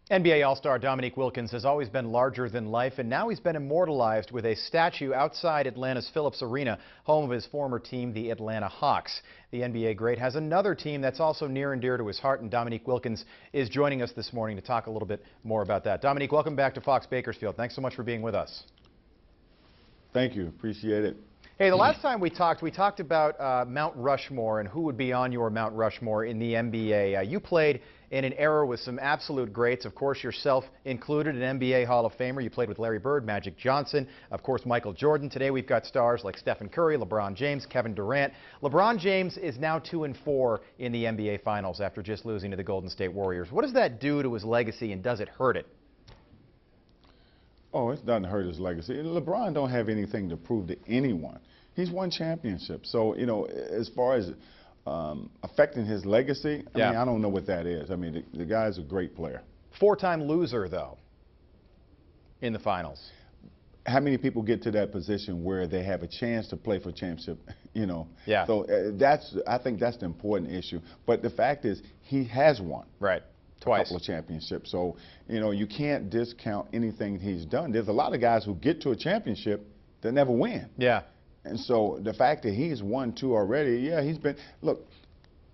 NBA All-Star Dominique Wilkins has always been larger than life, and now he's been immortalized with a statue outside Atlanta's Phillips Arena, home of his former team, the Atlanta Hawks. The NBA great has another team that's also near and dear to his heart, and Dominique Wilkins is joining us this morning to talk a little bit more about that. Dominique, welcome back to Fox Bakersfield. Thanks so much for being with us. Thank you. Appreciate it. Hey, the last time we talked about Mount Rushmore and who would be on your Mount Rushmore in the NBA. You played in an era with some absolute greats, of course, yourself included, an NBA Hall of Famer. You played with Larry Bird, Magic Johnson, of course, Michael Jordan. Today we've got stars like Stephen Curry, LeBron James, Kevin Durant. LeBron James is now 2-4 in the NBA Finals after just losing to the Golden State Warriors. What does that do to his legacy, and does it hurt it? Oh, it doesn't hurt his legacy. LeBron don't have anything to prove to anyone. He's won championships. So, you know, as far as affecting his legacy, I mean, I don't know what that is. I mean, the guy's a great player. Four-time loser, though, in the finals. How many people get to that position where they have a chance to play for championship, you know? Yeah. So I think that's the important issue. But the fact is, he has won. Right. Twice. A couple of championships. So, you know, you can't discount anything he's done. There's a lot of guys who get to a championship that never win. Yeah. And so the fact that he's won 2 already, yeah, he's been, look,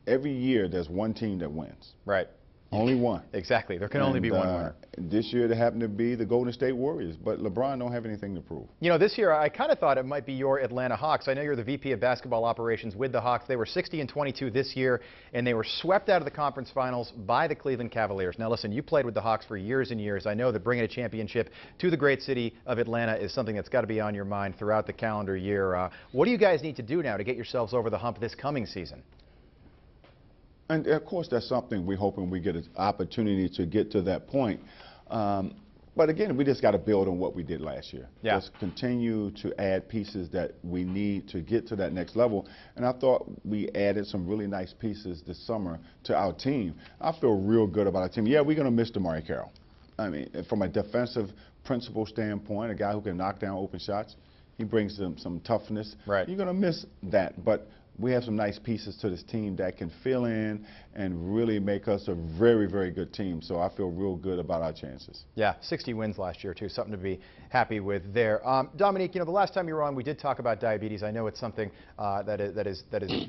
every year there's one team that wins. Right. Only one. Exactly. There can only be one winner. This year it happened to be the Golden State Warriors, but LeBron don't have anything to prove. You know, this year I kind of thought it might be your Atlanta Hawks. I know you're the VP of basketball operations with the Hawks. They were 60-22 this year, and they were swept out of the conference finals by the Cleveland Cavaliers. Now listen, you played with the Hawks for years and years. I know that bringing a championship to the great city of Atlanta is something that's got to be on your mind throughout the calendar year. What do you guys need to do now to get yourselves over the hump this coming season? And of course, that's something we're hoping we get an opportunity to get to that point. But again, we just got to build on what we did last year. Yeah. Just continue to add pieces that we need to get to that next level. And I thought we added some really nice pieces this summer to our team. I feel real good about our team. Yeah, we're going to miss DeMarre Carroll. I mean, from a defensive principle standpoint, a guy who can knock down open shots, he brings them some toughness. Right. You're going to miss that. But we have some nice pieces to this team that can fill in and really make us a very, very good team. So I feel real good about our chances. Yeah, 60 wins last year, too. Something to be happy with there. Dominique, you know, the last time you were on, we did talk about diabetes. I know it's something that is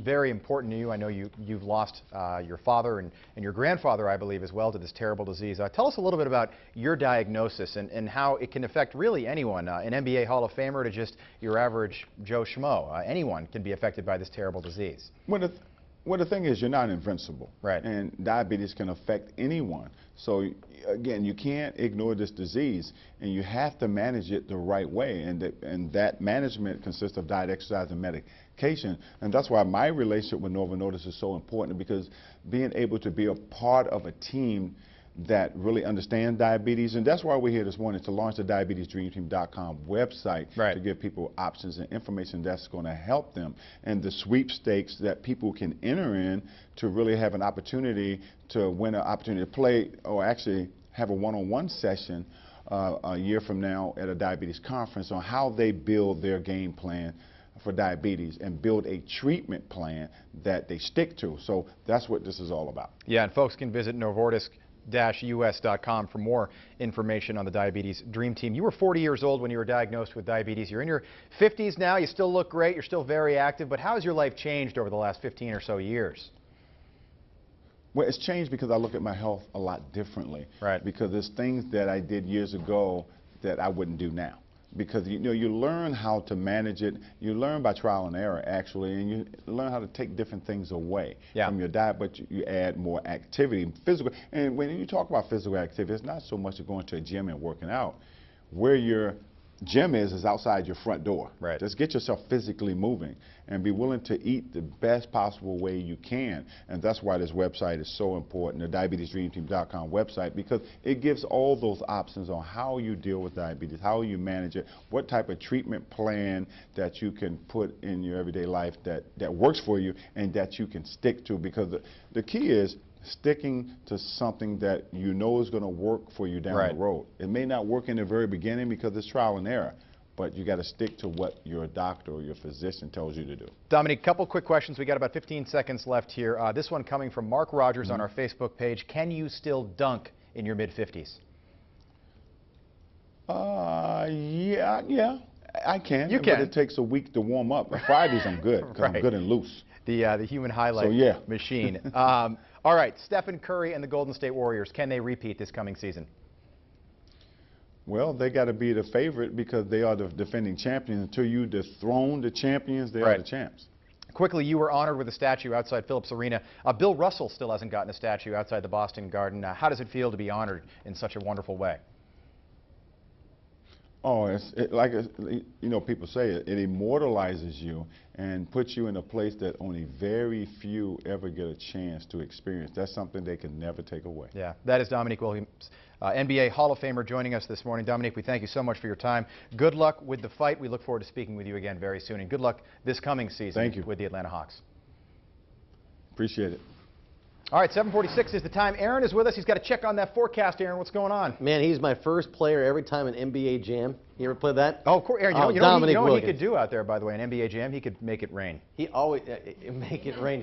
very important to you. I know you've lost your father and your grandfather, I believe, as well, to this terrible disease. Tell us a little bit about your diagnosis and how it can affect really anyone, an NBA Hall of Famer to just your average Joe Schmo. Anyone can be affected by this terrible disease. Well, the thing is, you're not invincible. Right. And diabetes can affect anyone. So, again, you can't ignore this disease, and you have to manage it the right way. And that management consists of diet, exercise, and medication. And that's why my relationship with Novo Nordisk is so important, because being able to be a part of a team that really understand diabetes, and that's why we're here this morning, to launch the diabetesdreamteam.com website, right, to give people options and information that's going to help them, and the sweepstakes that people can enter in to really have an opportunity to win an opportunity to play, or actually have a one-on-one session a year from now at a diabetes conference on how they build their game plan for diabetes and build a treatment plan that they stick to. So that's what this is all about. Yeah, and folks can visit Novartis-US.com for more information on the Diabetes Dream Team. You were 40 years old when you were diagnosed with diabetes. You're in your 50s now. You still look great. You're still very active. But how has your life changed over the last 15 or so years? Well, it's changed because I look at my health a lot differently. Right. Because there's things that I did years ago that I wouldn't do now. Because you learn how to manage it. You learn by trial and error, actually, and you learn how to take different things away from your diet, but you add more activity, physical. And when you talk about physical activity, it's not so much going to a gym and working out. Where your gym is outside your front door. Right. Just get yourself physically moving and be willing to eat the best possible way you can. And that's why this website is so important, the diabetesdreamteam.com website, because it gives all those options on how you deal with diabetes, how you manage it, what type of treatment plan that you can put in your everyday life that works for you and that you can stick to. Because the key is sticking to something that you know is going to work for you down the road. It may not work in the very beginning because it's trial and error, but you got to stick to what your doctor or your physician tells you to do. Dominique, couple quick questions. We got about 15 seconds left here. This one coming from Mark Rogers on our Facebook page. Can you still dunk in your mid-50s? Yeah, I can. You can. But it takes a week to warm up. Fridays I'm good, because I'm good and loose. The human highlight machine. All right, Stephen Curry and the Golden State Warriors, can they repeat this coming season? Well, they got to be the favorite because they are the defending champions. Until you dethrone the champions, they are the champs. Quickly, you were honored with a statue outside Phillips Arena. Bill Russell still hasn't gotten a statue outside the Boston Garden. How does it feel to be honored in such a wonderful way? Oh, you know, people say it immortalizes you and puts you in a place that only very few ever get a chance to experience. That's something they can never take away. Yeah, that is Dominique Wilkins, NBA Hall of Famer, joining us this morning. Dominique, we thank you so much for your time. Good luck with the fight. We look forward to speaking with you again very soon, and good luck this coming season with the Atlanta Hawks. Appreciate it. All right, 7:46 is the time. Aaron is with us. He's got to check on that forecast. Aaron, what's going on? Man, he's my first player every time an NBA Jam. You ever play that? Oh, of course. Aaron, you know Dominique what he Wilkins. could do out there, by the way, an NBA Jam? He could make it rain. He always make it rain.